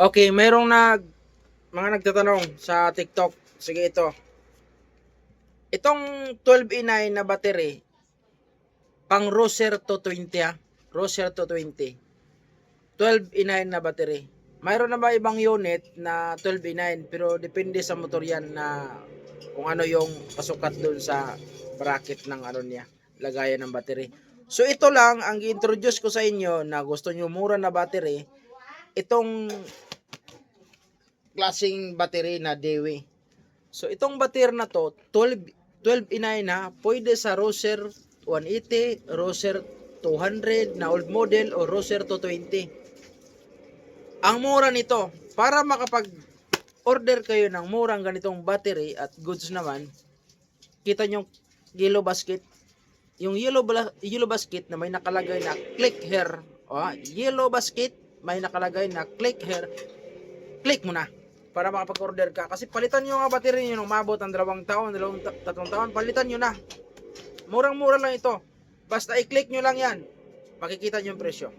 Okay, mayroong mga nagtatanong sa TikTok. Sige ito. Itong 12E9 na battery, pang Roser 220 ha. Roser 220. 12E9 na battery. Mayroon na ba ibang unit na 12E9 pero depende sa motor yan na kung ano yung pasukat doon sa bracket ng ano niya, lagayan ng battery. So ito lang ang i-introduce ko sa inyo na gusto nyo mura na battery, itong klaseng battery na Dewi. So itong battery na to, 12E9 na, pwede sa Roser 180, Roser 200 na old model o Roser 220. Ang mura nito, para makapag order kayo ng murang ganitong battery at goods naman, kita nyo yellow basket. Yung yellow basket na may nakalagay na click here. Yellow basket, may nakalagay na click here. Click mo na para makapag-order ka. Kasi palitan nyo nga battery nyo nung mabot ang 2 taon, 3 taon, palitan nyo na. Murang-mura lang ito. Basta i-click nyo lang yan. Makikita nyo yung presyo.